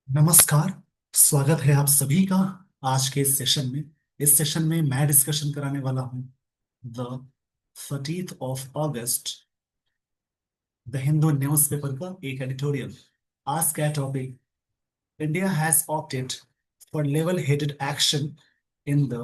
नमस्कार। स्वागत है आप सभी का आज के इस सेशन में। इस सेशन में मैं डिस्कशन कराने वाला हूं the 30th of August the Hindu newspaper का एक एडिटोरियल। आज का topic India has opted for level headed action in the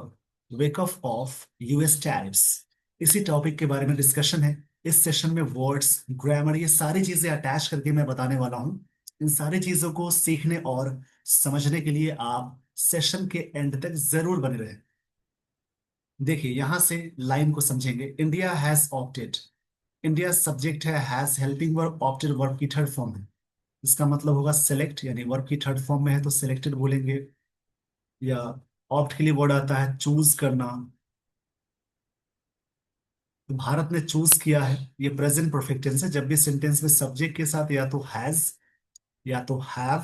wake of US tariffs. इसी टॉपिक के बारे में डिस्कशन है। इस सेशन में वर्ड्स, ग्रामर, ये सारी चीजें अटैच करके मैं बताने वाला हूं। इन सारी चीजों को सीखने और समझने के लिए आप सेशन के एंड तक जरूर बने रहें। देखिए यहां से लाइन को समझेंगे। India has opted, India subject है, has helping verb, opted verb की थर्ड फॉर्म है। इसका मतलब होगा सेलेक्ट, यानी वर्ब की थर्ड फॉर्म में है तो सिलेक्टेड बोलेंगे। या ऑप्ट के लिए वर्ड आता है चूज करना। तो भारत ने चूज किया है, ये प्रेजेंट परफेक्ट टेंस है। जब भी सेंटेंस में सब्जेक्ट के साथ या तो हैज या तो हैव,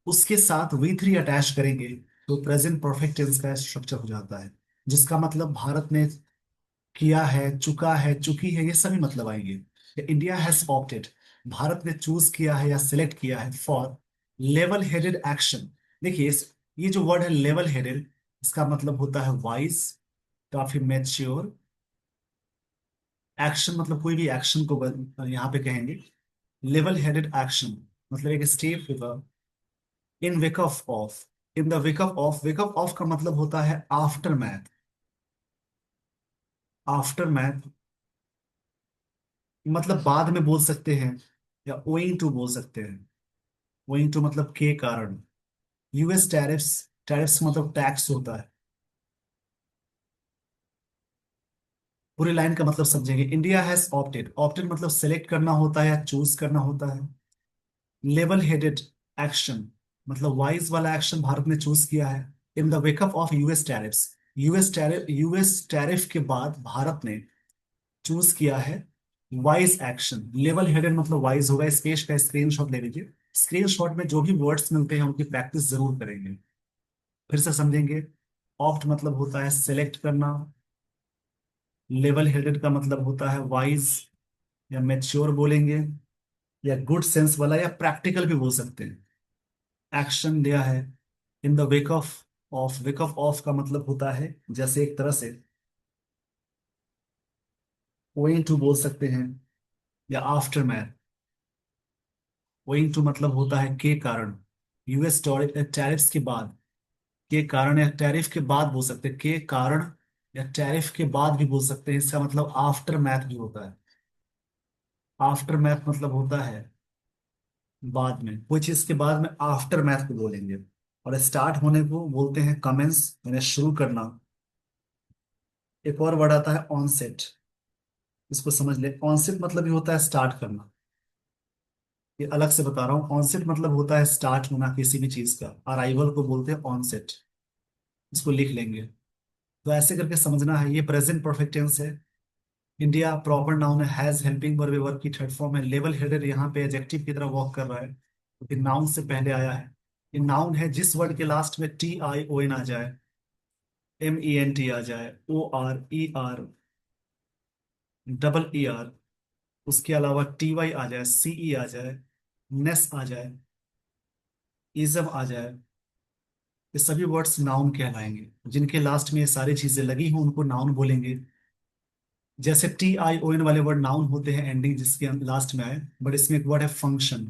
उसके साथ वी थ्री अटैच करेंगे तो प्रेजेंट परफेक्ट टेंस का स्ट्रक्चर हो जाता है। जिसका मतलब भारत ने किया है, चुका है, चुकी है, ये सभी मतलब आएंगे। इंडिया हैज ऑप्टेड, भारत ने चूज किया है या सिलेक्ट किया है फॉर लेवल हेडेड एक्शन। देखिए ये जो वर्ड है लेवल हेडेड, इसका मतलब होता है वाइज, काफी मैच्योर। एक्शन मतलब कोई भी एक्शन को यहाँ पे कहेंगे लेवल हेडेड एक्शन, मतलब एक step in wake of in the wake of का मतलब होता है आफ्टर मैथ। आफ्टर मैथ मतलब बाद में बोल सकते हैं या ओइंग टू बोल सकते हैं। ओइंग टू मतलब के कारण। यूएस टैरिफ्स, टैरिफ्स मतलब टैक्स होता है। पूरी लाइन का मतलब समझेंगे। इंडिया हैज ऑप्टेड, ऑप्टेड मतलब सेलेक्ट करना होता है या चूज करना होता है। लेवल हेडेड एक्शन मतलब वाइज वाला एक्शन भारत ने चूज किया है। In the wake up of US tariffs, US tariff के बाद भारत ने चूज किया है वाइज एक्शन। लेवल हेडेड मतलब वाइज होगा। इस पेज का स्क्रीनशॉट ले लीजिए। स्क्रीनशॉट में जो भी वर्ड्स मिलते हैं उनकी प्रैक्टिस जरूर करेंगे। फिर से समझेंगे। ऑप्ट मतलब होता है सेलेक्ट करना। लेवल हेडेड का मतलब होता है वाइज या मेच्योर बोलेंगे, या गुड सेंस वाला, या प्रैक्टिकल भी बोल सकते हैं। एक्शन दिया है in the wake of of का मतलब होता है जैसे एक तरह से ओइंग टू बोल सकते हैं या आफ्टर मैथ। ओइंग टू मतलब होता है के कारण। यूएस टैरिफ्स के बाद, के कारण या टैरिफ के बाद बोल सकते हैं। के कारण या टैरिफ के बाद भी बोल सकते हैं। इसका मतलब आफ्टर मैथ भी होता है। आफ्टर मैथ मतलब होता है बाद में, कोई चीज के बाद में आफ्टर मैथ को बोलेंगे। और स्टार्ट होने को बोलते हैं कमेंस, यानी शुरू करना। एक और वर्ड आता है ऑनसेट, इसको समझ ले। ऑनसेट मतलब ये होता है स्टार्ट करना। ये अलग से बता रहा हूँ। ऑनसेट मतलब होता है स्टार्ट होना किसी भी चीज का। अराइवल को बोलते हैं ऑनसेट। इसको लिख लेंगे। तो ऐसे करके समझना है। ये प्रेजेंट परफेक्ट टेंस है। इंडिया प्रॉपर नाउन है, हैज हेल्पिंग वर्ब वर्ब की थर्ड फॉर्म है। लेवल हेडेड यहाँ पे एडजेक्टिव की तरह वर्क कर रहा है क्योंकि नाउन से पहले आया है। ये नाउन है जिस वर्ड के लास्ट में टी आई ओ एन आ जाए, एम ई एन टी आ जाए, O R E R, double E R, उसके अलावा टी वाई आ जाए, सी ई आ जाए, नेस आ जाए, इजम आ जाए, ये सभी वर्ड्स नाउन कहलाएंगे। जिनके लास्ट में ये सारी चीजें लगी हों उनको नाउन बोलेंगे। जैसे टी आई ओ एन वाले वर्ड नाउन होते हैं एंडिंग जिसके लास्ट में आए, बट इसमें एक वर्ड है फंक्शन,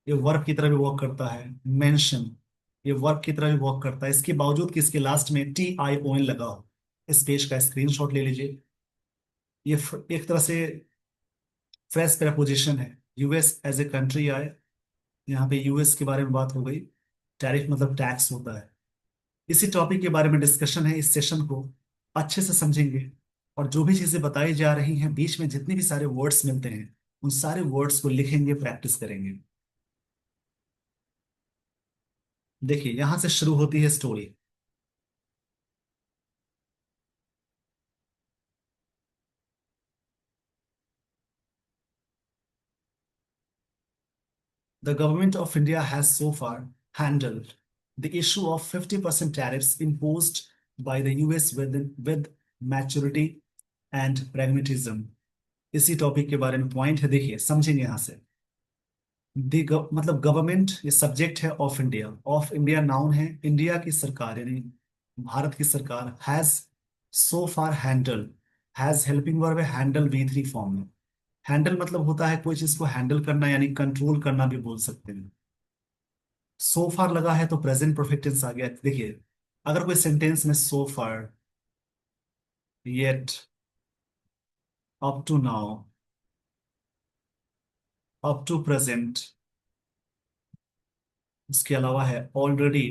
ये वर्ब की तरह भी वर्क करता है। मेंशन, ये वर्ब की तरह भी वर्क करता है, इसके बावजूद कि इसके लास्ट में टी आई ओ एन लगा हो। इस पेज का स्क्रीनशॉट ले लीजिए। ये एक तरह से फ्रेश प्रपोजिशन है। यूएस एज ए कंट्री आए, यहाँ पे यूएस के बारे में बात हो गई। टैरिफ मतलब टैक्स होता है। इसी टॉपिक के बारे में डिस्कशन है। इस सेशन को अच्छे से समझेंगे और जो भी चीजें बताई जा रही हैं, बीच में जितने भी सारे वर्ड्स मिलते हैं उन सारे वर्ड्स को लिखेंगे, प्रैक्टिस करेंगे। देखिए यहां से शुरू होती है story. The government of India has so far handled the issue of 50% tariffs imposed by the US with maturity and pragmatism। इसी टॉपिक के बारे में पॉइंट है, देखिए समझेंगे यहां से। मतलब गवर्नमेंट ये सब्जेक्ट है, of India, of India noun है, इंडिया की सरकार यानी भारत की सरकार, has so far handle, has helping verb है, हैंडल वी थ्री फॉर्म में। हैंडल मतलब होता है कोई चीज को हैंडल करना यानी कंट्रोल करना भी बोल सकते हैं। सो फार लगा है तो प्रेजेंट परफेक्ट टेंस आ गया। देखिए, अगर कोई सेंटेंस में so far, yet, up to now, up to present, उसके अलावा है ऑलरेडी,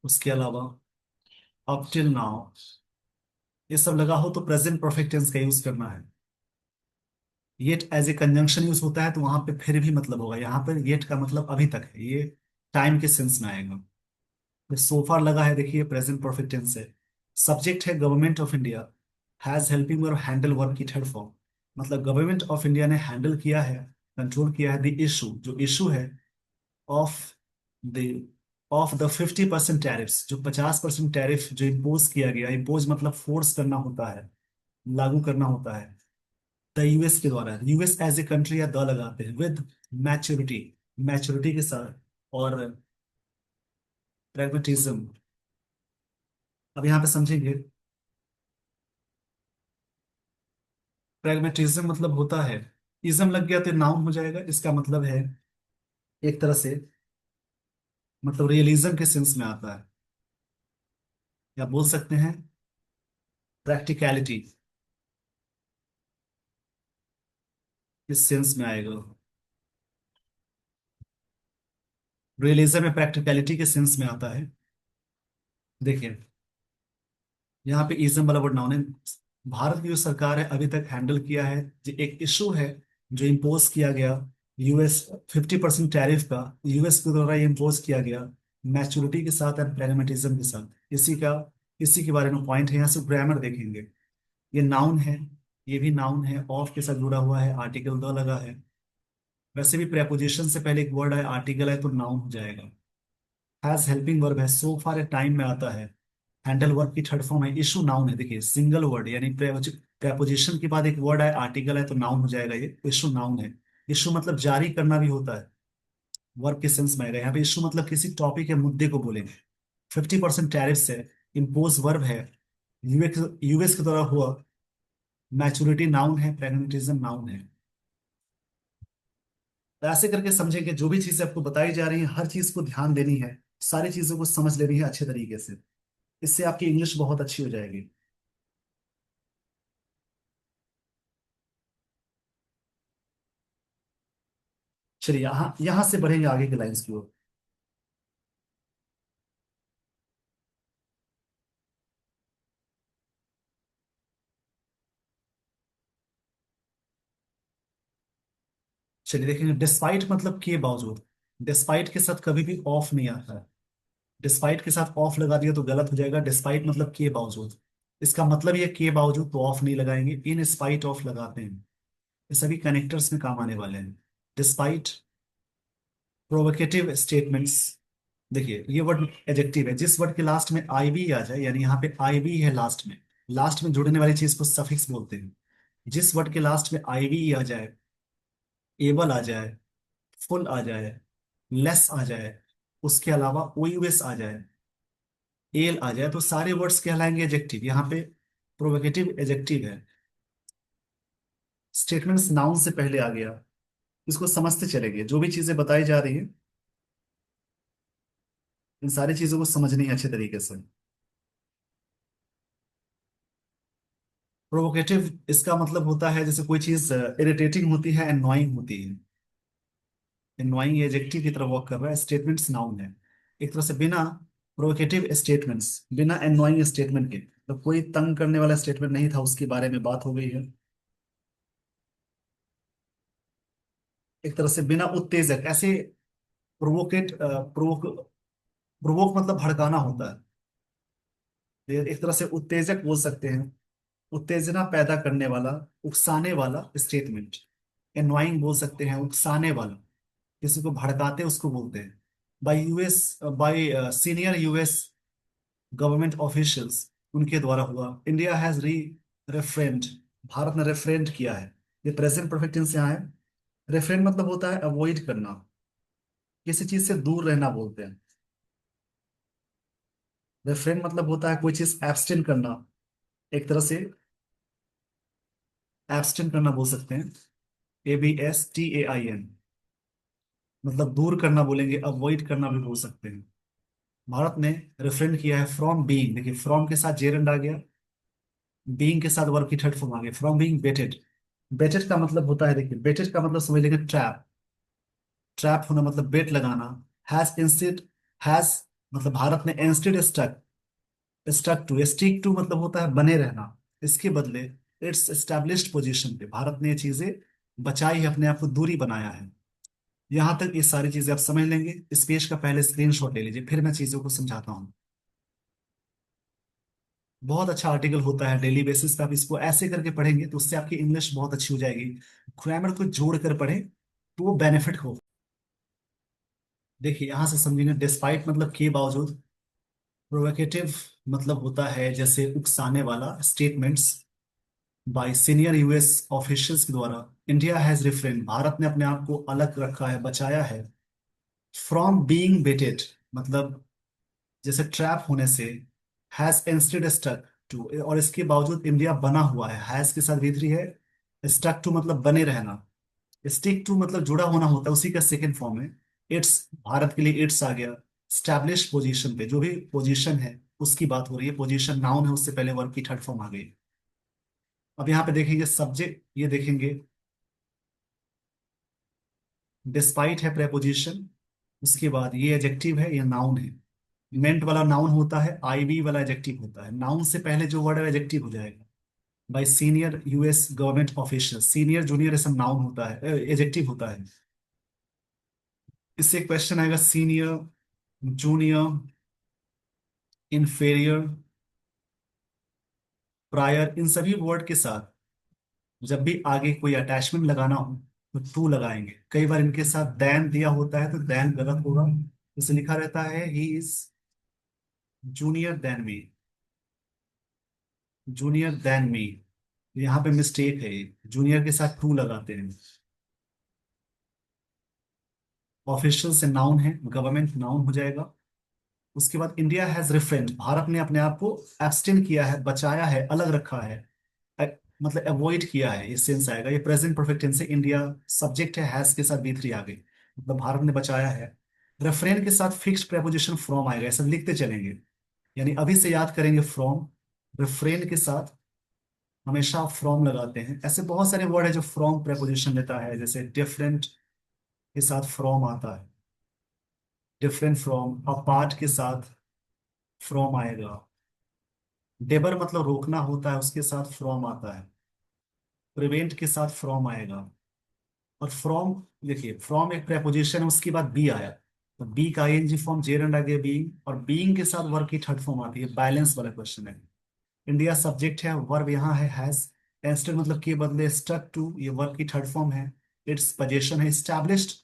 उसके अलावा अप टिल नाउ, ये सब लगा हो तो प्रेजेंट परफेक्ट टेंस का यूज करना है। Yet as a conjunction use होता है तो वहां पे फिर भी मतलब होगा, यहाँ पर येट का मतलब अभी तक है, ये टाइम के सेंस में आएगा। सोफा लगा है, देखिए प्रेजेंट परफेक्ट टेंस है। सब्जेक्ट है government of India, has helping और हैंडल वर्ब की थर्ड फॉर्म, मतलब गवर्नमेंट ऑफ इंडिया ने हैंडल किया है, कंट्रोल किया है द इशू, जो इशू है, of the of the 50% tariffs, जो 50% टैरिफ जो इम्पोज किया गया, इम्पोज मतलब फोर्स करना होता है, लागू करना होता है, द यूएस के द्वारा। यूएस एज ए कंट्री या द लगाते हैं, विद मैच्योरिटी, मैच्योरिटी के साथ, और प्रेगमेटिज्म। अब यहाँ पे समझेंगे, प्रेगमेटिज्म मतलब होता है, इज्म लग गया तो नाउन हो जाएगा, इसका मतलब है एक तरह से, मतलब रियलिज्म के सेंस में आता है, या बोल सकते हैं प्रैक्टिकलिटी, इस सेंस में आएगा। रियलिज्म में प्रैक्टिकलिटी के सेंस में आता है। देखिए, यहाँ पे इज्म वाला वर्ड नाउन है। भारत की जो सरकार है अभी तक हैंडल किया है, जो एक इशू है जो इम्पोज किया गया, यूएस 50% टैरिफ का, यूएस के द्वारा ये इम्पोज किया गया, मैच्योरिटी के साथ एंड प्रैग्मेटिज्म के साथ, इसी के बारे में पॉइंट है। यहाँ से ग्रामर देखेंगे, ये नाउन है, ये भी नाउन है, ऑफ के साथ जुड़ा हुआ है, आर्टिकल द लगा है। वैसे भी प्रेपोजिशन से पहले एक वर्ड है, आर्टिकल है, तो नाउन हो जाएगा। हैज हेल्पिंग वर्ब है, सो फार ए टाइम में आता है, हैंडल वर्ब की थर्ड फॉर्म है, इशू नाउन है। देखिए, सिंगल वर्ड यानी प्रेपोजिशन के बाद एक वर्ड है, आर्टिकल है, तो नाउन हो जाएगा, ये इशू नाउन है। इशू मतलब जारी करना भी होता है, वर्ब के सेंस में आएगा। यहाँ पे इशू मतलब किसी टॉपिक या मुद्दे को बोलेंगे। 50% टैरिफ से इम्पोज वर्ब है, यूएस यूएस के द्वारा हुआ, मैच्योरिटी नाउन है, प्रेगनेटिज्म नाउन है। तो ऐसे करके समझें कि जो भी चीजें आपको बताई जा रही है, हर चीज को ध्यान देनी है, सारी चीजों को समझ लेनी है अच्छे तरीके से, इससे आपकी इंग्लिश बहुत अच्छी हो जाएगी। चलिए, यहाँ यहाँ से बढ़ेंगे आगे की लाइंस की ओर। चलिए देखेंगे, डिस्पाइट मतलब के बावजूद। डिस्पाइट के साथ कभी भी ऑफ नहीं आता है, डिस्पाइट के साथ ऑफ लगा दिया तो गलत हो जाएगा। डिस्पाइट मतलब के बावजूद, इसका मतलब ये के बावजूद तो ऑफ नहीं लगाएंगे, इन स्पाइट ऑफ लगाते हैं। ये सभी कनेक्टर्स में काम आने वाले हैं। Despite, provocative statements. देखिए, ये वर्ड एडजेक्टिव है, जिस वर्ड के लास्ट में आई वी आ जाए, यानी यहाँ पे आई वी है लास्ट में, लास्ट में जुड़ने वाली चीज को सफिक्स बोलते हैं। जिस वर्ड के लास्ट में आई वी आ जाए, एबल आ जाए, फुल आ जाए, लेस आ जाए, उसके अलावा ओयूएस आ जाए, एल आ जाए, तो सारे वर्ड्स कहलाएंगे एडजेक्टिव। यहाँ पे प्रोवोकेटिव एडजेक्टिव है। स्टेटमेंट्स नाउन से पहले आ गया, इसको समझते चलेंगे, जो भी चीजें बताई जा रही है इन सारी चीजों को समझनी है अच्छे तरीके से। प्रोवोकेटिव, इसका मतलब होता है जैसे कोई चीज इरिटेटिंग होती है, एननॉइंग होती है, एननॉइंग एडजेक्टिव की तरफ वर्क कर रहा है। स्टेटमेंट्स नाउन है, एक तरह से बिना प्रोवोकेटिव स्टेटमेंट्स, बिना एननॉइंग स्टेटमेंट के, तो कोई तंग करने वाला स्टेटमेंट नहीं था, उसके बारे में बात हो गई है। एक तरह से बिना उत्तेजक, ऐसे प्रोवोकेट प्रोवोक प्रोवोक मतलब भड़काना होता है, ये एक तरह से उत्तेजक बोल सकते हैं, उत्तेजना पैदा करने वाला, उकसाने वाला स्टेटमेंट। एनवाइंग बोल सकते हैं, उकसाने वाला, किसी को भड़काते उसको बोलते हैं। Bye senior US government officials, उनके द्वारा हुआ। इंडिया हैज री रेफरेंड, भारत ने रेफरेंड किया है, ये प्रेजेंट परफेक्ट टेंस यहाँ है। रेफ्रेन मतलब होता है अवॉइड करना, किसी चीज से दूर रहना बोलते हैं। रेफ्रेन मतलब होता है कोई चीज एब्सटेन करना, एक तरह से एब्सटेन करना बोल सकते हैं। ABSTAIN, मतलब दूर करना बोलेंगे, अवॉइड करना भी बोल सकते हैं। भारत ने रेफ्रेन किया है फ्रॉम बीइंग, देखिए फ्रॉम के साथ जेरेंड आ गया, बीइंग के साथ वर्ब की थर्ड फॉर्म आ गई, फ्रॉम बीइंग बेटेड। बेटेड का मतलब होता है, देखिए बेटेड का मतलब समझ लेंगे ट्रैप, ट्रैप होना मतलब बेट लगाना। हैज इंस्टेड, हैज मतलब भारत ने instead stuck, stuck to, stick to मतलब होता है बने रहना, इसके बदले इट्स एस्टैब्लिश्ड पोजीशन पे भारत ने ये चीजें बचाई है, अपने आप को दूरी बनाया है। यहां तक ये सारी चीजें आप समझ लेंगे। इस पेज का पहले स्क्रीनशॉट ले लीजिए, फिर मैं चीजों को समझाता हूँ। बहुत अच्छा आर्टिकल होता है, डेली बेसिस पे आप इसको ऐसे करके पढ़ेंगे तो उससे आपकी इंग्लिश बहुत अच्छी हो जाएगी। ग्रामर को जोड़ कर पढ़े तो वो बेनिफिट हो। देखिए यहां से समझेंगे, डिस्पाइट मतलब के बावजूद, प्रोवोकेटिव मतलब होता है जैसे उकसाने वाला statements bye senior US officials के द्वारा। इंडिया हैज रिफ्रेन, भारत ने अपने आप को अलग रखा है, बचाया है। फ्रॉम बीइंग बेटेड मतलब जैसे ट्रैप होने से। हैज इंस्टेड स्टक टू, और इसके बावजूद इंडिया बना हुआ है, हैज के साथ भीतरी है। स्टक टू मतलब बने रहना, स्टिक टू मतलब जुड़ा होना होता है, उसी का सेकंड फॉर्म है। इट्स, भारत के लिए इट्स आ गया। स्टैब्लिश पोजीशन पे, जो भी पोजीशन है उसकी बात हो रही है, पोजीशन नाउन है, उससे पहले वर्ब की थर्ड फॉर्म आ गई। अब यहाँ पे देखेंगे सब्जेक्ट, ये देखेंगे डिस्पाइट है प्रेपोजिशन, उसके बाद ये एडजेक्टिव है, ये नाउन है। मेंट वाला नाउन होता है, आईवी वाला एडजेक्टिव होता है। नाउन से पहले जो वर्ड है एडजेक्टिव हो जाएगा। Bye senior US government official, senior junior ये सब नाउन होता है, एडजेक्टिव होता है। इससे एक क्वेश्चन आएगा, सीनियर, जूनियर, इंफेरियर, प्रायर, इन सभी वर्ड के साथ जब भी आगे कोई अटैचमेंट लगाना हो तो टू लगाएंगे। कई बार इनके साथ देन दिया होता है तो देन गलत होगा, इसे लिखा रहता है he is junior than me, junior than me. यहाँ पे मिस्टेक है, जूनियर के साथ टू लगाते हैं। ऑफिशियल से नाउन है, गवर्नमेंट नाउन हो जाएगा। उसके बाद इंडिया हैज रिफ्रेंड, भारत ने अपने आप को एब्सटेन किया है, बचाया है, अलग रखा है। मतलब अवॉइड किया है, ये सेंस आएगा। ये प्रेजेंट परफेक्ट टेंस है, इंडिया सब्जेक्ट है, हैज के साथ बी थ्री आ गई, मतलब भारत ने बचाया है। रेफ्रेन के साथ फिक्स्ड प्रेपोजिशन फ्रॉम आएगा, ऐसा लिखते चलेंगे, यानी अभी से याद करेंगे फ्रॉम। रेफ्रेन के साथ हमेशा फ्रॉम लगाते हैं। ऐसे बहुत सारे वर्ड है जो फ्रॉम प्रेपोजिशन लेता है, जैसे डिफरेंट के साथ फ्रॉम आता है, डिफरेंट फ्रॉम। अपार्ट के साथ फ्रॉम आएगा। डेबर मतलब रोकना होता है, उसके साथ फ्रॉम आता है। प्रिवेंट के साथ फ्रॉम आएगा। और फ्रॉम, देखिए फ्रॉम एक प्रेपोजिशन है, उसके बाद बी आया तो बी का आईएनजी फॉर्म जेरंड आ गया बीइंग, और बीइंग के साथ वर्ब की थर्ड फॉर्म आती है। बैलेंस वाला क्वेश्चन है। इंडिया सब्जेक्ट है, वर्ब यहाँ है हैज, इंस्टेड मतलब के बदले स्टक टू, ये वर्ब की थर्ड फॉर्म है। इट्स पोजीशन है, स्टैब्लिश्ड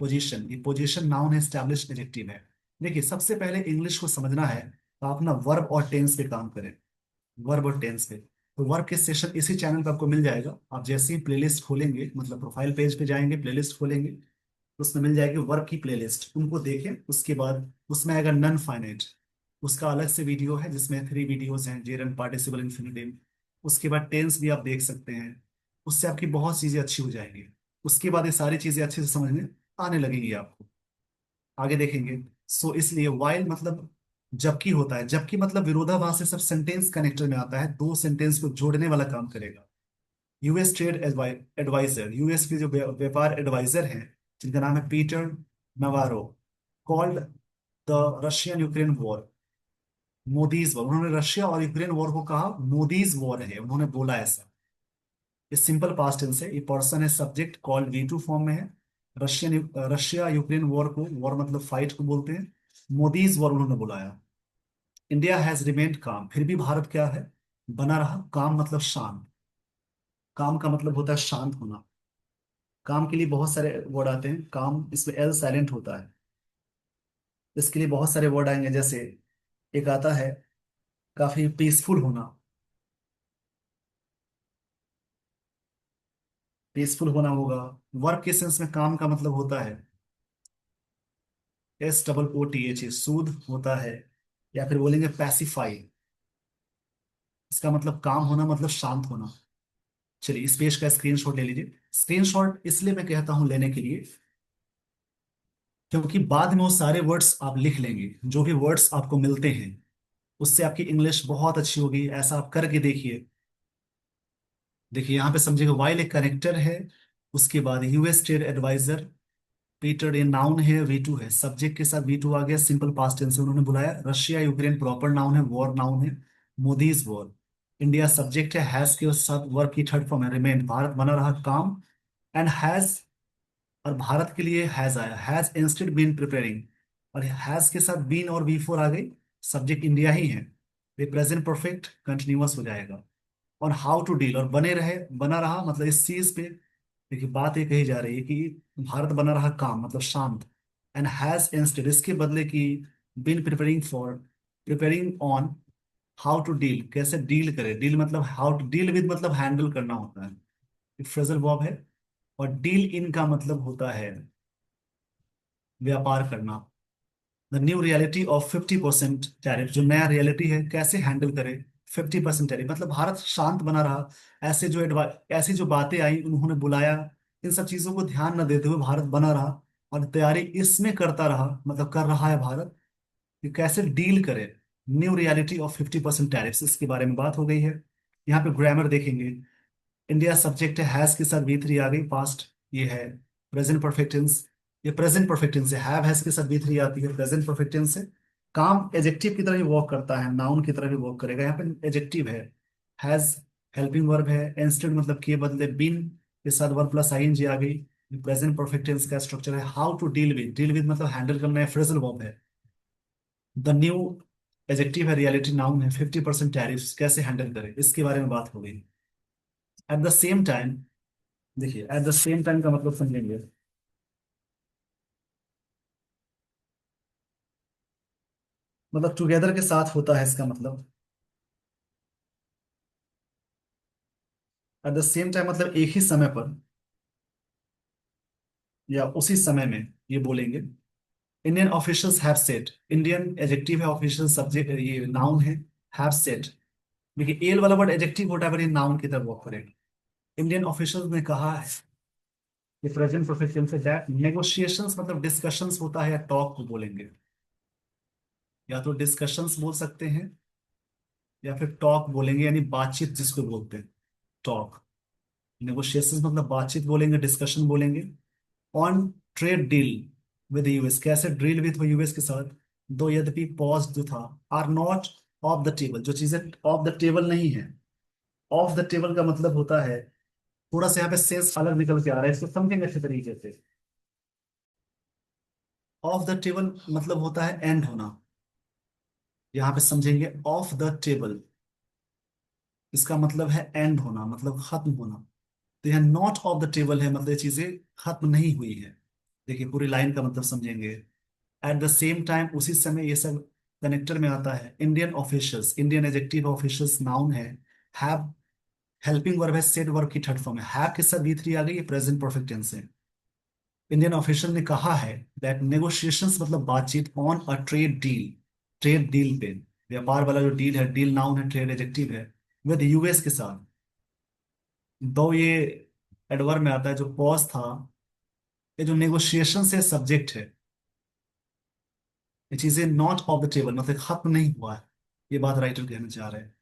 पोजीशन, ये पोजीशन नाउन है, स्टैब्लिश्ड एडजेक्टिव है। देखिए सबसे पहले इंग्लिश को समझना है तो आप ना वर्ब और टेंस पे काम करें, वर्ब और टेंस पे। तो वर्ब के सेशन इसी चैनल पे आपको मिल जाएगा। आप जैसे ही प्लेलिस्ट खोलेंगे, मतलब प्रोफाइल पेज पे जाएंगे, प्लेलिस्ट खोलेंगे तो उसमें मिल जाएगी वर्ब की प्लेलिस्ट, उनको देखें। उसके बाद उसमें आएगा नन फाइनाइट, उसका अलग से वीडियो है जिसमें 3 वीडियोस हैं, जेरन पार्टिसिपल इन्फिनिटिव। उसके बाद टेंस भी आप देख सकते हैं, उससे आपकी बहुत चीजें अच्छी हो जाएंगी। उसके बाद ये सारी चीजें अच्छे से समझ में आने लगेंगी आपको। आगे देखेंगे। सो इसलिए वाइल मतलब जबकि होता है, जबकि मतलब विरोधाभास से सब सेंटेंस कनेक्टर में आता है, दो सेंटेंस को जोड़ने वाला काम करेगा। यूएस ट्रेड एडवाइजर, यूएस के जो व्यापार एडवाइजर हैं जिनका नाम है Peter Navarro, called the Russian Ukraine war Modi's war, उन्होंने रशिया और यूक्रेन वॉर को कहा मोदीज वॉर है, उन्होंने बोला ऐसा। ये सिंपल पास्ट टेंस है, ये पर्सन है, सब्जेक्ट कॉल्ड V2 फॉर्म में है। रशिया यूक्रेन वॉर को, वॉर मतलब फाइट को बोलते हैं, मोदीज वॉर उन्होंने बुलाया। इंडिया हैज रिमेन्ड काम, फिर भी भारत क्या है, बना रहा। काम मतलब शांत, काम का मतलब होता है शांत होना। काम के लिए बहुत सारे वर्ड आते हैं, काम इसमें एल साइलेंट होता है। इसके लिए बहुत सारे वर्ड आएंगे, जैसे एक आता है काफी पीसफुल होना, पीसफुल होना होगा। वर्क के सेंस में काम का मतलब होता है SOOTH, सूद होता है। या फिर बोलेंगे पैसिफाई, इसका मतलब काम होना, मतलब शांत होना। चलिए इस पेज का स्क्रीनशॉट ले लीजिए। स्क्रीनशॉट इसलिए मैं कहता हूं लेने के लिए, क्योंकि बाद में वो सारे वर्ड्स आप लिख लेंगे, जो भी वर्ड्स आपको मिलते हैं, उससे आपकी इंग्लिश बहुत अच्छी होगी। ऐसा आप करके देखिए। देखिए यहाँ पे समझिएगा, वाइल एक कनेक्टर है, उसके बाद यूएस ट्रेड एडवाइजर, पीटर ये नाउन है, V2 है, सब्जेक्ट के साथ V2 आ गया, सिंपल पास्ट टेंस से उन्होंने बुलाया। रशिया यूक्रेन प्रॉपर नाउन है, वॉर नाउन है, Modi is war. India subject है, हैज के साथ वर्ब की थर्ड फॉर्म है रिमेन, भारत बना रहा काम। एंड हैज, और भारत के लिए हैज आया, हैज इंस्टेड बीन प्रिपेयरिंग, और हैज के साथ बीन और V4 आ गई, सब्जेक्ट इंडिया ही है। ये प्रेजेंट परफेक्ट कंटिन्यूअस हो जाएगा। और हाउ टू डील, और बने रहे, बना रहा मतलब इस चीज पे। देखिए बात ये कही जा रही है कि भारत बना रहा काम मतलब शांत। एंड हैज इंस्टेड, इसके बदले की been preparing for, preparing on how to deal, कैसे डील करे। डील मतलब हाउ टू डील विद, मतलब हैंडल करना होता है, फ्रेजल वर्ब है। और डील इन का मतलब होता है व्यापार करना। The new reality of 50% tariff, जो नया रियलिटी है कैसे हैंडल करे 50% टैरिफ, मतलब भारत शांत बना रहा। ऐसी जो बातें आई उन्होंने बुलाया, इन सब चीजों को ध्यान न देते हुए भारत बना रहा और तैयारी इसमें करता रहा, मतलब कर रहा है भारत कि कैसे डील करे न्यू रियलिटी ऑफ 50% टैरिफ्स, इसके बारे में बात हो गई है। यहाँ पे ग्रामर देखेंगे, इंडिया सब्जेक्ट है, हैज के साथ V3 आ गई, पास्ट ये है। प्रेजेंट परफेक्ट टेंस, ये प्रेजेंट परफेक्ट टेंस है, हैव हैज के साथ V3 आती है, प्रेजेंट परफेक्ट टेंस है। काम एजेक्टिव की तरह ही वर्क करता है, नाउन की तरह भी वर्क करेगा। यहाँ पे एजेक्टिव है, हैज हेल्पिंग वर्ब है, इंस्टेड मतलब के बदले बीन के साथ वर्ब प्लस ING आ गई। प्रेजेंट परफेक्ट टेंस का स्ट्रक्चर है। How to deal with, deal with मतलब हैंडल करना है, फ्रेजल वर्ब है। द न्यू एजेक्टिव है, रियलिटी नाउन है, 50% टैरिफ्स कैसे हैंडल करें इसके बारे में बात हो गई। एट द सेम टाइम, देखिए एट द सेम टाइम का मतलब समझेंगे, मतलब टुगेदर के साथ होता है इसका मतलब। एट द सेम टाइम मतलब एक ही समय पर या उसी समय में, ये बोलेंगे। Indian officials have said, Indian adjective है, ऑफिशियल सब्जेक्ट ये नाउन है, हैव सेड। देखिए एल वाला वर्ड एजेक्टिव होता है, पर ये नाउन की तरफ वर्क करेगा। इंडियन ऑफिशियल्स ने कहा है, ये प्रेजेंट परफेक्ट टेंस है, दैट नेगोशिएशंस मतलब डिस्कशंस होता है, या टॉक को बोलेंगे, या तो डिस्कशंस बोल सकते हैं या फिर टॉक बोलेंगे, यानी बातचीत जिसको बोलते हैं, टॉक। नेगोशिएशंस मतलब बातचीत बोलेंगे, डिस्कशन बोलेंगे। On trade deal with US, कैसे डील विद यूएस के साथ। दो यद्यपि पॉज जो था, are not off the table, जो चीजें ऑफ द टेबल नहीं है। ऑफ द टेबल का मतलब होता है, थोड़ा सा यहाँ पे सेंस अलग निकल के आ रहा है, इसको समझेंगे अच्छे तरीके से। ऑफ द टेबल मतलब होता है एंड होना, यहाँ पे समझेंगे ऑफ द टेबल, इसका मतलब है एंड होना, मतलब खत्म होना। तो यह नॉट ऑफ द टेबल है, मतलब ये चीजें खत्म नहीं हुई है। देखिए पूरी लाइन का मतलब समझेंगे। एट द सेम टाइम, उसी समय, ये सब कनेक्टर में आता है। Indian officials, Indian adjective, officials noun है। हैव हेल्पिंग वर्ब है, सेड वर्ब की थर्ड फॉर्म है, हैव के साथ V3 आ गई, ये प्रेजेंट परफेक्ट टेंस है। इंडियन ऑफिशियल ने कहा है दैट नेगोशिएशंस मतलब बातचीत, on a trade deal, trade deal पे, व्यापार वाला जो डील है, डील नाउन है, ट्रेड एजेक्टिव है, विद यूएस के साथ। दो ये एडवर्ब में आता है, जो पॉज था, ये जो नेगोशिएशन से सब्जेक्ट है, ये चीजें नॉट ऑफ द टेबल मतलब खत्म नहीं हुआ है, ये बात राइटर कहना चाह रहे हैं।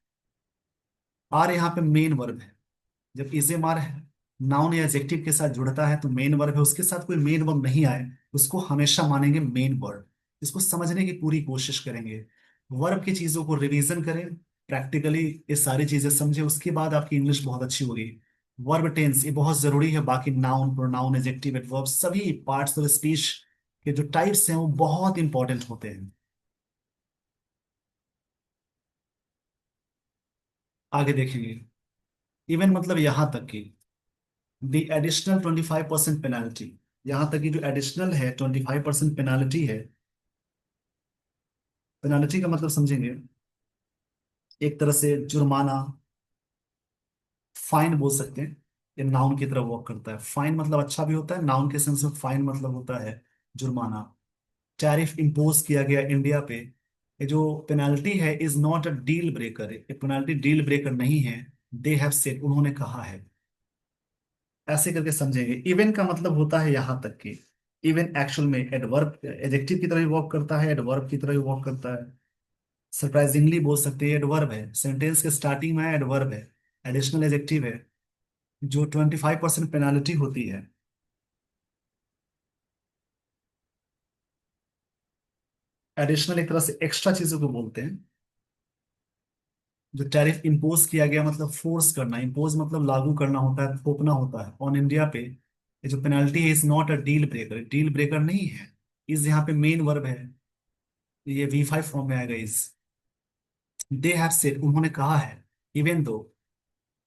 आर यहाँ पे मेन वर्ब है। जब इजेम आर नाउन या एडजेक्टिव के साथ जुड़ता है तो मेन वर्ब है, उसके साथ कोई मेन वर्ब नहीं आए उसको हमेशा मानेंगे मेन वर्ब। इसको समझने की पूरी कोशिश करेंगे, वर्ब की चीजों को रिवीजन करें, प्रैक्टिकली ये सारी चीजें समझे, उसके बाद आपकी इंग्लिश बहुत अच्छी होगी। वर्ब टेंस ये बहुत जरूरी है, बाकी नाउन प्रोनाउन एडजेक्टिव एडवर्ब सभी पार्ट्स ऑफ स्पीच के जो टाइप्स हैं वो बहुत इंपॉर्टेंट होते हैं। आगे देखेंगे, इवन मतलब यहां तक कि द एडिशनल 25% पेनाल्टी, यहां तक कि जो एडिशनल है 25% पेनाल्टी है। पेनाल्टी का मतलब समझेंगे, एक तरह से जुर्माना, फाइन बोल सकते हैं। ये नाउन की तरह वर्क करता है। फाइन मतलब अच्छा भी होता है, नाउन के सेंस में फाइन मतलब होता है जुर्माना। टैरिफ इम्पोज किया गया इंडिया पे, ये जो पेनाल्टी है is not a deal breaker, ये पेनाल्टी डील ब्रेकर नहीं है। दे हैव सेड, उन्होंने कहा है। ऐसे करके समझेंगे। इवन का मतलब होता है यहाँ तक कि इवन एक्चुअल में एडवर्ब एडजेक्टिव की तरह भी वर्क करता है, एडवर्ब की तरह भी वर्क करता है। सरप्राइजिंगली बोल सकते हैं एडवर्ब है, सेंटेंस के स्टार्टिंग में एडवर्ब है, एडिशनल एडजेक्टिव है। जो 25% पेनाल्टी होती है, एडिशनल एक तरह से एक्स्ट्रा चीजों को बोलते हैं। जो टैरिफ इंपोज किया गया मतलब फोर्स करना, इंपोज मतलब लागू करना होता है, थोपना होता है ऑन इंडिया पे। ये जो पेनल्टी है is not a deal breaker, deal breaker नहीं है। इस यहाँ पे मेन वर्ब है, ये V5 फॉर्म में आएगा इस। दे हैव सेड, उन्होंने कहा है। इवन दो,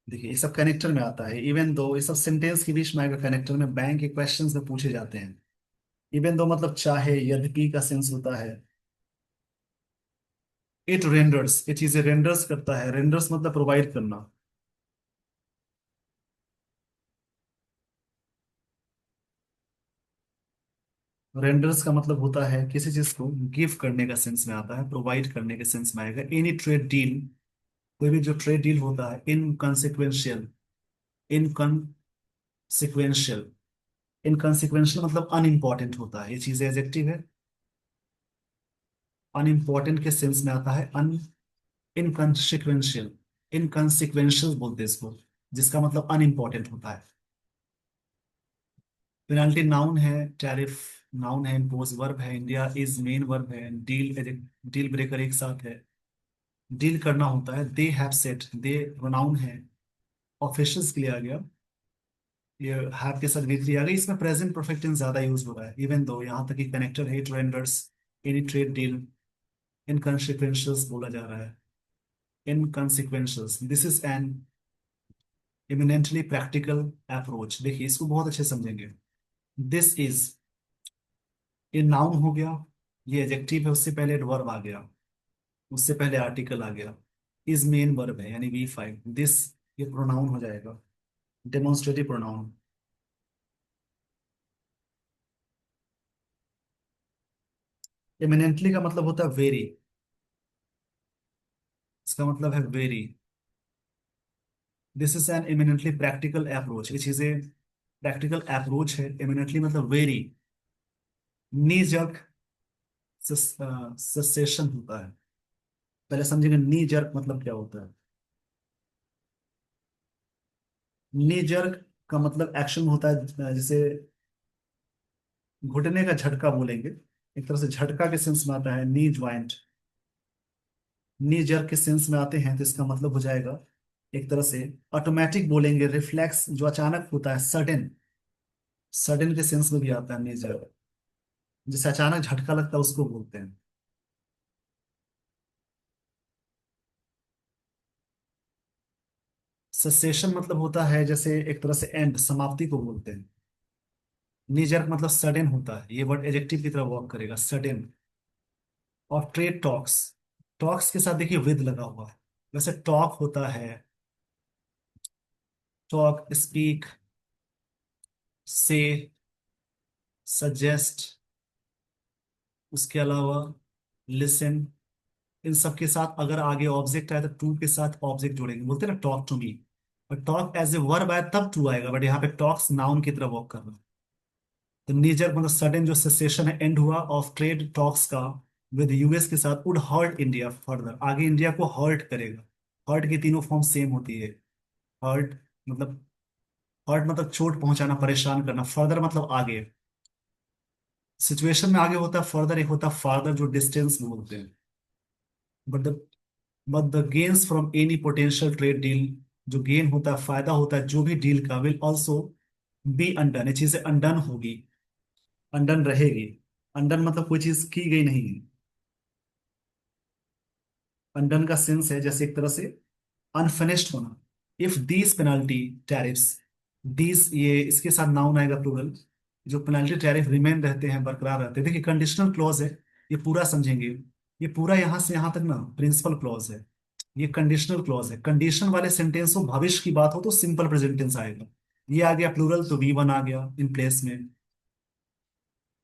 देखिए ये सब कनेक्टर में आता है। इवन दो ये सब सेंटेंस के बीच में आएगा कनेक्टर में, बैंक के क्वेश्चंस में पूछे जाते हैं। इवन दो मतलब चाहे, यद्यपि का सेंस होता है। इट रेंडर्स, ये चीजें रेंडर्स करता है, रेंडर्स मतलब प्रोवाइड करना। रेंडर्स का मतलब होता है किसी चीज को गिव करने का सेंस में आता है, प्रोवाइड करने के सेंस में आएगा। एनी ट्रेड डील, कोई भी जो ट्रेड डील होता है। इनकॉन्सिक्वेंशियल, इनकॉन्सिक्वेंशियल, इनकॉन्सिक्वेंशियल मतलब अनइम्पॉर्टेंट होता है, ये चीज एडजेक्टिव है। अनइम्पॉर्टेंट के सेंस में आता है अन, इनकॉन्सिक्वेंशियल, इनकॉन्सिक्वेंशियल बोलते हैं इसको, जिसका मतलब अनइम्पॉर्टेंट होता है। पेनाल्टी नाउन है, टैरिफ नाउन है, इम्पोज वर्ब है, इंडिया इज मेन वर्ब है, डील डील ब्रेकर एक साथ है। डील करना होता है। They have set, they pronoun है, ऑफिशियल्स के लिए आ गया। ये हैव के साथ वी3 आ गई। इसमें प्रेजेंट परफेक्ट टेंस ज्यादा यूज हो रहा है। इवन दो यहाँ तक कि कनेक्टर है, it renders any trade deal inconsequentials बोला जा रहा है। Inconsequentials, this is an eminently practical approach. देखिए इसको बहुत अच्छे समझेंगे। दिस इज, ये नाउन हो गया, ये एडजेक्टिव है, उससे पहले एडवर्ब आ गया, उससे पहले आर्टिकल आ गया। इज मेन वर्ब है यानी V5। दिस, ये प्रोनाउन हो जाएगा, डेमोन्स्ट्रेटिव प्रोनाउन। इमिनेंटली का मतलब होता है वेरी, इसका मतलब है very. This is an eminently practical approach, ये चीजें प्रैक्टिकल अप्रोच है। इमिनेंटली मतलब वेरी। नी जर्क सेशन होता है। पहले समझेंगे नी जर्क मतलब क्या होता है। नी जर्क का मतलब एक्शन होता है, जैसे घुटने का झटका बोलेंगे, एक तरह से झटका के सेंस में आता है नी ज्वाइंट। नी जर्क के सेंस में आते हैं तो इसका मतलब हो जाएगा एक तरह से ऑटोमेटिक बोलेंगे, रिफ्लेक्स जो अचानक होता है, सडन। सडन के सेंस में भी आता है नी जर्क, जिसे अचानक झटका लगता है उसको बोलते हैं। सेसेशन मतलब होता है जैसे एक तरह से एंड, समाप्ति को बोलते हैं। नी जर्क मतलब सडन होता है, ये वर्ड एडजेक्टिव की तरह वर्क करेगा, सडन। और ट्रेड टॉक्स, टॉक्स के साथ देखिए विद लगा हुआ है। वैसे टॉक होता है, टॉक, स्पीक, से, सजेस्ट, उसके अलावा लिसन। इन सब के साथ अगर आगे ऑब्जेक्ट आए तो टू के साथ ऑब्जेक्ट जोड़ेंगे, बोलते हैं ना टॉक टू मी। और टॉक एज ए वर्ब आए तब टू आएगा, बट यहाँ पे टॉक्स नाउन की तरह वर्क कर रहा है। तो नीजर मतलब सडन जो सेसेशन है, एंड हुआ ऑफ ट्रेड टॉक्स का विद यूएस के साथ, वुड हर्ट इंडिया फर्दर, आगे इंडिया को हर्ट करेगा। हर्ट की तीनों फॉर्म सेम होती है। हर्ट मतलब, हर्ट मतलब चोट पहुंचाना, परेशान करना। फर्दर मतलब आगे, सिचुएशन में आगे होता है फर्दर, एक होता है फार्दर जो डिस्टेंस बोलते हैं। But the but the gains from any potential trade deal, जो गेन होता है, फायदा होता है जो भी डील का, विल ऑल्सो बी अनडन, ये चीजें अनडन होगी, अनडन रहेगी। अनडन मतलब कोई चीज की गई नहीं है। अनडन का सेंस है जैसे एक तरह से अनफिनिश्ड होना। If these penalty tariffs, these ये इसके साथ नाउन आएगा प्लूरल, जो पेनाल्टी टैरिफ रिमेन रहते हैं, बरकरार रहते हैं। देखिए कंडीशनल क्लॉज है, ये पूरा समझेंगे। ये पूरा यहां से यहां तक ना प्रिंसिपल क्लॉज है, ये कंडीशनल क्लॉज है। कंडीशन वाले सेंटेंस हो, भविष्य की बात हो तो सिंपल प्रेजेंट टेंस आएगा। ये आ गया प्लूरल तो V1 आ गया इन प्लेस में।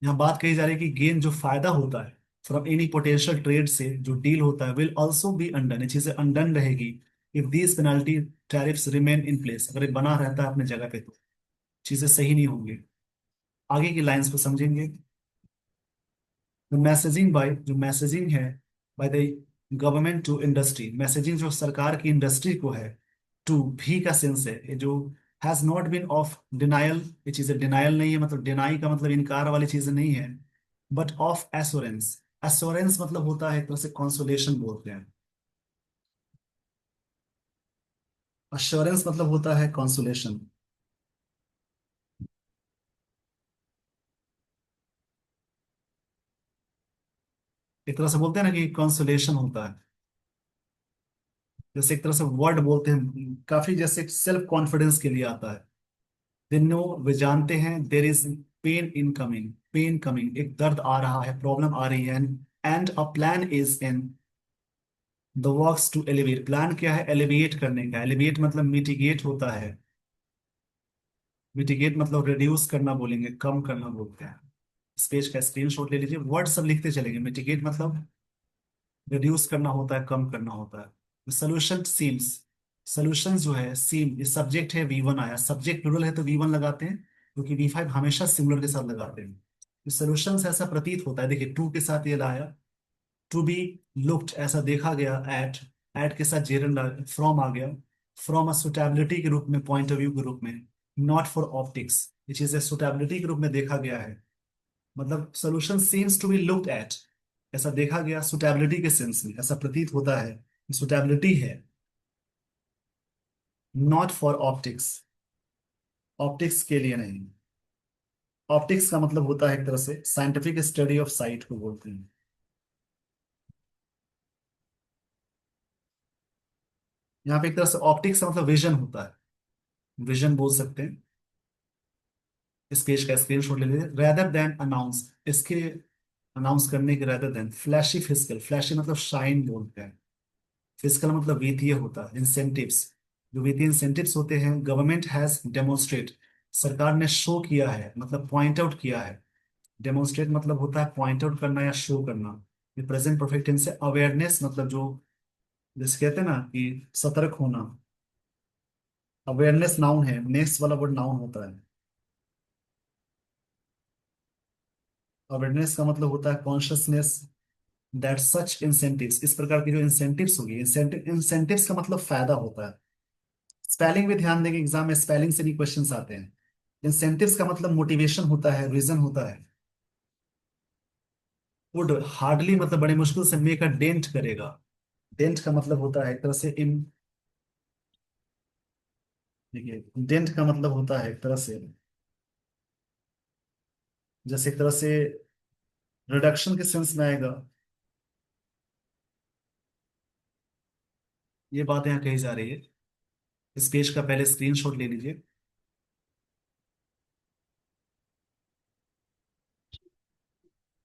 यहाँ बात कही जा रही है कि गेन जो फायदा होता है फ्रॉम एनी पोटेंशियल ट्रेड से जो डील होता है विल ऑल्सो बी अनडन, ये चीजें अनडन रहेगी if these penalty tariffs remain in place, अगर ये बना रहता है अपने जगह पे तो चीजें सही नहीं होंगी। आगे की लाइंस को समझेंगे। मैसेजिंग बाय, जो मैसेजिंग है by the government to industry, messaging जो सरकार की इंडस्ट्री को है, टू भी का सेंस है ये जो has not been of denial, ये चीजें डिनायल नहीं है, मतलब डिनाई का मतलब इनकार वाली चीजें नहीं है, बट ऑफ एश्योरेंस। एश्योरेंस मतलब होता है एक तरह से कॉन्सोलेशन बोलते हैं। अश्योरेंस मतलब होता है कॉन्सोलेशन। एक तरह से बोलते हैं ना कि कॉन्सोलेशन होता है, जैसे एक तरह से वर्ड बोलते हैं काफी, जैसे सेल्फ कॉन्फिडेंस के लिए आता है। दे नो, वे जानते हैं, there is pain in coming, pain coming, एक दर्द आ रहा है, प्रॉब्लम आ रही है, and a plan is in the works to elevate, plan क्या है, एलिविएट करने का, एलिविएट मतलब मिटिगेट होता है, मिटिगेट मतलब रिड्यूस करना बोलेंगे, कम करना बोलते हैं। इस पेज का स्क्रीनशॉट ले लीजिए, वर्ड सब लिखते चलेंगे, मिटिगेट मतलब रिड्यूस करना होता है, कम करना होता है। सोल्यूशन सीम्स, सोल्यूशन जो है सीम, ये सब्जेक्ट है V1 आया, सब्जेक्ट प्लूरल है तो V1 लगाते हैं, क्योंकि V5 हमेशा सिंगुलर के साथ लगाते हैं। सोल्यूशन ऐसा प्रतीत होता है, देखिए टू के साथ ये लाया, टू बी लुक्ड ऐसा देखा गया, एट के साथ जेरन फ्रॉम आ गया, फ्रॉम अ सुटेबिलिटी के रूप में, पॉइंट ऑफ व्यू के रूप में, नॉट फॉर ऑप्टिक्स, ये चीजें सुटेबिलिटी के रूप में देखा गया है, मतलब solution seems to be looked at, ऐसा देखा गया सुटेबिलिटी के सेंस में, ऐसा प्रतीत होता है सुटेबिलिटी है, नॉट फॉर ऑप्टिक्स, ऑप्टिक्स के लिए नहीं। ऑप्टिक्स का मतलब होता है एक तरह से साइंटिफिक स्टडी ऑफ साइट को बोलते हैं। यहाँ पे एक तरह से ऑप्टिक्स का मतलब विजन होता है, विजन बोल सकते हैं। इस पेज का स्क्रीनशॉट ले लीजिए, रेदर देन अनाउंस, इसके अनाउंस करने के, rather than flashy physical, flashy मतलब शाइन बोलते हैं, फिजिकल मतलब वित्तीय होता है, इंसेंटिव्स, जो वित्तीय इंसेंटिव्स होते हैं, गवर्नमेंट हैज डेमोन्स्ट्रेट, सरकार ने शो किया है मतलब पॉइंट आउट किया है, डेमोन्स्ट्रेट मतलब होता है पॉइंट आउट करना या शो करना। ये प्रेजेंट परफेक्ट टेंस से, अवेयरनेस मतलब जो, जैसे कहते हैं ना कि सतर्क होना, अवेयरनेस नाउन है, नेक्स्ट वाला वर्ड नाउन होता है। अवेयरनेस का मतलब होता है कॉन्शियसनेस दैट सच इंसेंटिव्स, इस प्रकार की जो इंसेंटिव्स होगी, इंसेंटिव्स का मतलब फायदा होता है। स्पेलिंग भी ध्यान देंगे, एग्जाम में स्पेलिंग से भी क्वेश्चंस आते हैं। इंसेंटिव्स का मतलब मोटिवेशन होता है, रीजन होता है। वुड हार्डली मतलब बड़े मुश्किल से, मेक अ डेंट करेगा, डेंट का मतलब होता है एक तरह से इन, देखिए डेंट का मतलब होता है एक तरह से, जैसे एक तरह से रिडक्शन के सेंस में आएगा। ये बात यहाँ कही जा रही है, इस पेज का पहले स्क्रीनशॉट ले लीजिए।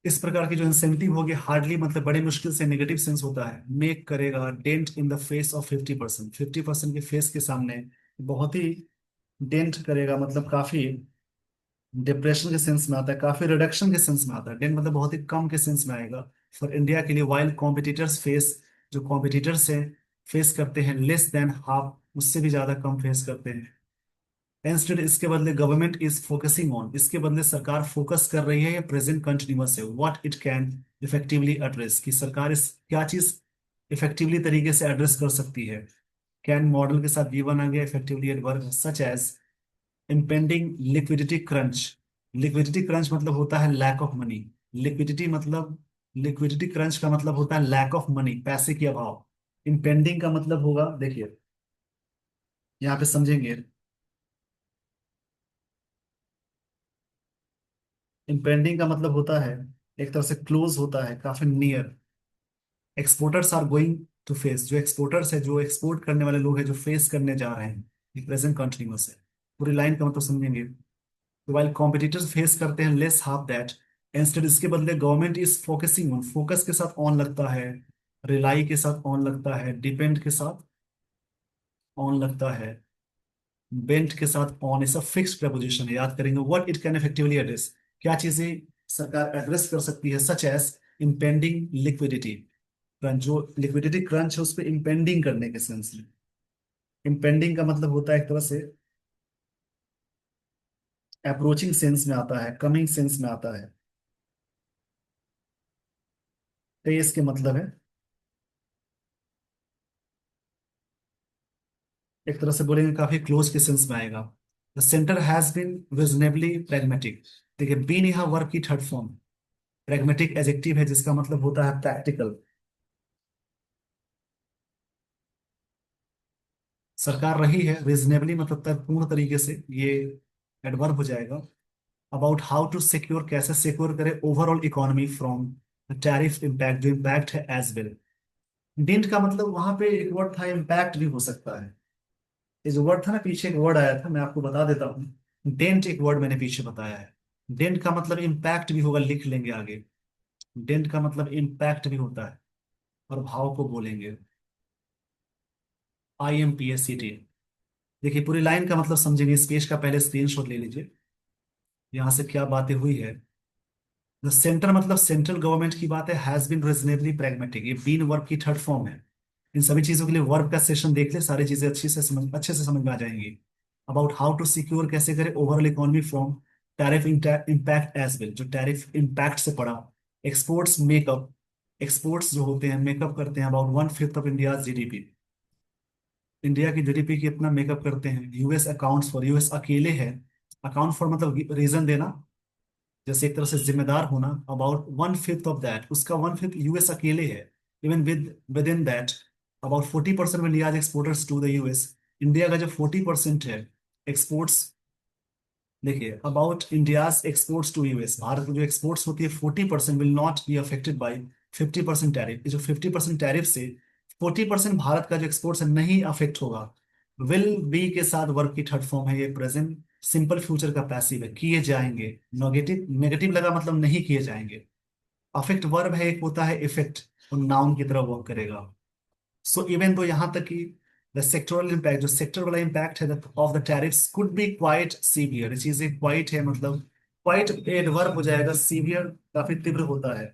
इस प्रकार की जो इंसेंटिव होगी, हार्डली मतलब बड़ी मुश्किल से, नेगेटिव सेंस होता है, मेक करेगा, dent in the face of 50%, 50% के फेस के सामने बहुत ही डेंट करेगा, मतलब काफी डिप्रेशन के सेंस में आता है, काफी रिडक्शन के सेंस में आता है, डेंट मतलब बहुत ही कम के सेंस में आएगा फॉर इंडिया के लिए, वाइल कॉम्पिटिटर्स फेस, जो कॉम्पिटिटर्स है फेस करते हैं लेस देन हाफ, उससे भी ज्यादा कम फेस करते हैं। इंस्टेड इसके बदले गवर्नमेंट इज फोकसिंग ऑन, इसके बदले सरकार फोकस कर रही है, या प्रेजेंट कंटिन्यूअस है, what it can effectively address, कि सरकार इस क्या चीज इफेक्टिवली तरीके से एड्रेस कर सकती है। कैन मॉडल के साथ जीवन आ गया, effectively at work such as impending liquidity crunch, liquidity crunch मतलब होता है लैक ऑफ मनी, लिक्विडिटी मतलब, लिक्विडिटी क्रंच का मतलब होता है लैक ऑफ मनी, पैसे के अभाव। इम्पेंडिंग का मतलब होगा, देखिए यहाँ पे समझेंगे, इम्पेंडिंग का मतलब होता है एक तरह से क्लोज होता है, काफी near. Exporters are going to face, जो एक्सपोर्टर्स है, जो एक्सपोर्ट करने वाले लोग हैं, जो फेस करने जा रहे हैं, ये प्रेजेंट कंटिन्यूअस है। पूरी लाइन का मतलब समझेंगे, तो वाइल कॉम्पिटिटर्स फेस करते हैं लेस हाफ दैट, इंस्टेड इसके बदले government is focusing on, focus के साथ ऑन लगता है, रिलाई के साथ ऑन लगता है, डिपेंड के साथ ऑन लगता है, बेंट के साथ on is a fixed proposition है, याद करेंगे what it can effectively address, क्या चीजें सरकार एड्रेस कर सकती है, such as impending liquidity crunch, जो लिक्विडिटी क्रंच है उस पर इम्पेंडिंग करने के सेंस में। इम्पेंडिंग का मतलब होता है एक तरह से अप्रोचिंग सेंस में आता है, कमिंग सेंस में आता है। तो ये इसके मतलब है, एक तरह से बोलेंगे काफी क्लोज के सेंस में आएगा। The centre has been reasonably pragmatic। देखिए बीन यहाँ वर्ब की थर्ड फॉर्म, pragmatic एडजेक्टिव है जिसका मतलब होता है प्रैक्टिकल। सरकार रही है, रीजनेबली मतलब पूर्ण तरीके से, ये एडवर्ब हो जाएगा। अबाउट हाउ टू सिक्योर, कैसे सिक्योर करे overall economy from tariff impact, जो इम्पैक्ट है एज वेल। डिंट का मतलब वहां पे एक वर्ड था, इम्पैक्ट भी हो सकता है। ये जो वर्ड था ना, पीछे एक वर्ड आया था, मैं आपको बता देता हूँ। डेंट एक वर्ड मैंने पीछे बताया है। डेंट का मतलब इम्पैक्ट भी होगा, लिख लेंगे आगे। डेंट का मतलब इम्पैक्ट भी होता है, और भाव को बोलेंगे IMPACT। देखिए पूरी लाइन का मतलब समझेंगे, इस पेज का पहले स्क्रीनशॉट ले लीजिए, यहाँ से क्या बातें हुई है। द सेंटर मतलब सेंट्रल गवर्नमेंट की बात है, हैज बीन रीजनेबली pragmatic, ये बीन वर्ब की थर्ड फॉर्म है। इन सभी चीजों के लिए वर्ब का सेशन देख ले, सारी चीजें अच्छे से समझ में आ जाएंगी। अबाउट हाउ टू सिक्योर, कैसे करे overall economy from tariff impact as well, जो टैरिफ इम्पैक्ट से पड़ा। एक्सपोर्ट्स मेकअप, एक्सपोर्ट्स जो होते हैं मेकअप करते हैं about 1/5 of India GDP। India की GDP की इतना मेकअप करते हैं। यूएस अकाउंट्स फॉर, यूएस अकेले है, अकाउंट फॉर मतलब रीजन देना, जैसे एक तरह से जिम्मेदार होना। अबाउट 1/5 ऑफ दैट, उसका 1/5 यूएस अकेले है। Even within that about 40% of India exporters to the US. India का जो 40% है एक्सपोर्ट्स, देखिए about India's exports to US, भारत की जो एक्सपोर्ट्स होती है 40% will not be affected by 50% tariff. जो 50% टैरिफ से 40% भारत का जो एक्सपोर्ट्स है नहीं अफेक्ट होगा। विल बी के साथ वर्ब की थर्ड फॉर्म है, ये प्रेजेंट सिंपल फ्यूचर का पैसिव है, किए जाएंगे। नेगेटिव नेगेटिव लगा मतलब नहीं किए जाएंगे। अफेक्ट वर्ब है, एक होता है इफेक्ट, और नाउन की तरह वर्क करेगा। सो इवन तो यहाँ तक कि द सेक्टोरल इम्पैक्ट, जो सेक्टर वाला इम्पैक्ट है of the tariffs could be quite severe, चीजें क्वाइट है मतलब क्वाइट एडवर्ब हो जाएगा, सीवियर काफी तीव्र होता है।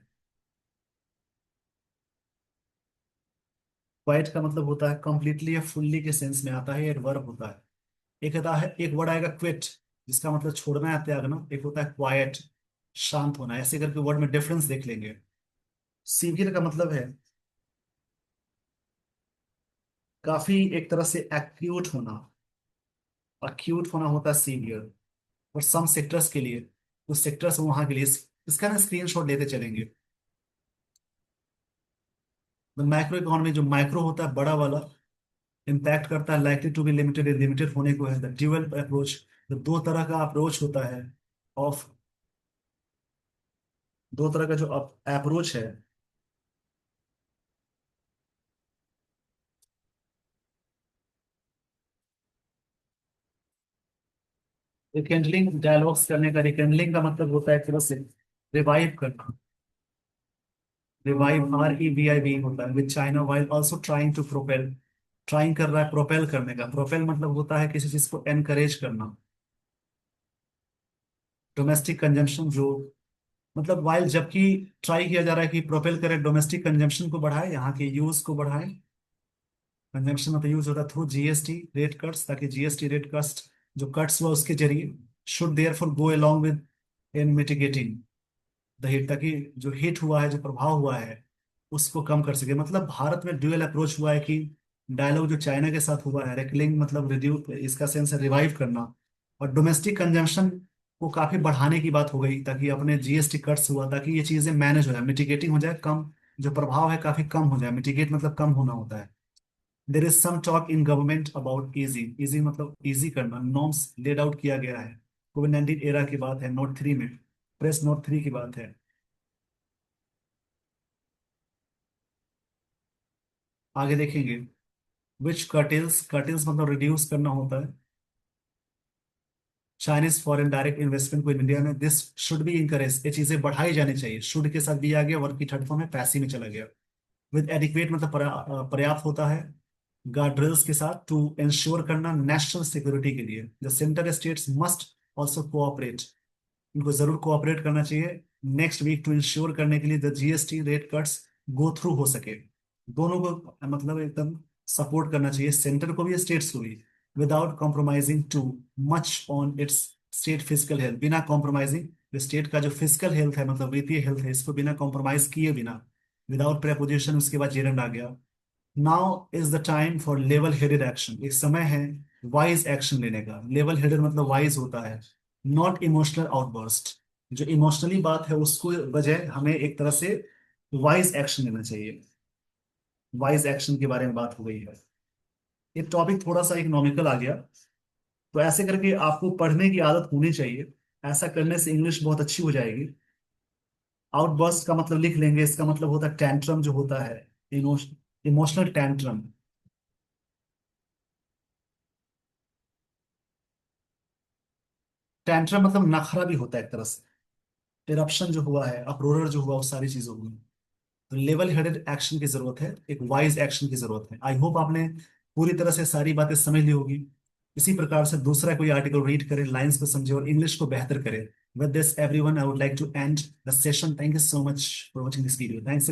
क्वाइट का मतलब होता है कंप्लीटली या फुल्ली के सेंस में आता है, एडवर्ब होता है। एक आता है, एक वर्ड आएगा क्विट, जिसका मतलब छोड़ना है, त्यागना। एक होता है क्वाइट, शांत होना। ऐसे करके वर्ड में डिफरेंस देख लेंगे। सीवियर का मतलब है काफी एक तरह से एक्यूट होना, अक्यूट होना होता है सीवियर। और सम सेक्टर्स के लिए, कुछ सेक्टर्स वहां के लिए इसका ना स्क्रीनशॉट लेते चलेंगे। माइक्रो इकोनॉमी, जो माइक्रो होता है बड़ा वाला, इम्पैक्ट करता है likely to be limited, limited होने को है। द ड्यूअल अप्रोच, तो दो तरह का अप्रोच होता है ऑफ, दो तरह का जो अप्रोच है। रिकेंडलिंग डायलॉग्स करने का, रिकेंडलिंग का मतलब होता है एक तरह से रिवाइव करना। रिवाइव REVIV होता है, with China while also trying to propel, trying कर रहा है प्रोपेल करने का। प्रोपेल मतलब होता है किसी चीज को एनकरेज करना। डोमेस्टिक कंजम्पशन, जो मतलब वाइल, जबकि ट्राई किया जा रहा है कि प्रोपेल करे डोमेस्टिक कंजम्पशन को बढ़ाए, यहाँ के यूज को बढ़ाए। कंजम्पशन मतलब यूज होता है थ्रू GST रेट कट्स, ताकि GST रेट कट्स जो कट्स हुआ उसके जरिए should there for go along with in mitigating the hit, ताकि जो हिट हुआ है, जो प्रभाव हुआ है उसको कम कर सके। मतलब भारत में ड्यूअल अप्रोच हुआ है कि डायलॉग जो चाइना के साथ हुआ है, रेकलिंग मतलब रिड्यूस, इसका सेंस है रिवाइव करना। और डोमेस्टिक कंजम्पशन को काफी बढ़ाने की बात हो गई, ताकि अपने GST कट्स हुआ, ताकि ये चीजें मैनेज हो जाए, मिटिगेटिंग हो जाए, कम जो प्रभाव है काफी कम हो जाए। मिटिगेट मतलब कम होना होता है। There is some talk in government about easy, easy मतलब इजी करना, नॉर्म्स लेड आउट किया गया है। कोविड 19 एरा की बात है, नोट 3 में, प्रेस नोट 3 की बात है। आगे देखेंगे, विच कर्टेल्स, कर्टेल्स मतलब रिड्यूस करना होता है चाइनीज फॉरेन डायरेक्ट इन्वेस्टमेंट को इन इंडिया में। दिस शुड बी इंकरेज, ये चीजें बढ़ाई जानी चाहिए। शुड के साथ भी आ गया, वर्क की थर्ड फॉर्म में पैसिव में चला गया। विद एडिक्वेट मतलब पर्याप्त होता है। गार्ड ड्रिल्स के साथ टू इंश्योर करना नेशनल सिक्योरिटी के लिए। The centre states must also cooperate, इनको जरूर कोऑपरेट करना चाहिए नेक्स्ट वीक टू इंश्योर करने के लिए the GST rate cuts go through हो सके। दोनों को मतलब एकदम सपोर्ट करना चाहिए, सेंटर को भी स्टेट्स को भी, without compromising too much on it's state physical health, बिना कॉम्प्रोमाइजिंग स्टेट का जो फिजिकल हेल्थ है मतलब वित्तीय हेल्थ है इसको बिना कॉम्प्रोमाइज किए बिना, विदाउट प्रेपोजिशन उसके बाद जेरेंड आ गया। Now is the time for level headed action, एक समय है वाइज एक्शन लेने का। लेवल हेडेड मतलब वाइज होता है, नॉट इमोशनल आउटबर्स्ट, जो इमोशनली बात है उसको बजाय हमें एक तरह से वाइज एक्शन लेना चाहिए। वाइज एक्शन के बारे में बात हो गई है। ये टॉपिक थोड़ा सा इकोनॉमिकल आ गया, तो ऐसे करके आपको पढ़ने की आदत होनी चाहिए, ऐसा करने से इंग्लिश बहुत अच्छी हो जाएगी। आउटबर्स्ट का मतलब लिख लेंगे, इसका मतलब होता है टेंट्रम जो होता है, इमोशनल टेंट्रम। टेंट्रम मतलब नखरा भी होता है एक तरह से। इरप्शन जो हुआ है, अप्रोरर जो हुआ, वो सारी चीजें हुई। तो लेवल हेडेड एक्शन की जरूरत है, एक वाइज एक्शन की जरूरत है। आई होप आपने पूरी तरह से सारी बातें समझ ली होगी। इसी प्रकार से दूसरा कोई आर्टिकल रीड करें, लाइंस को समझे और इंग्लिश को बेहतर करें। With this everyone I would like to end the session. Thank you so much for watching this video. Thanks.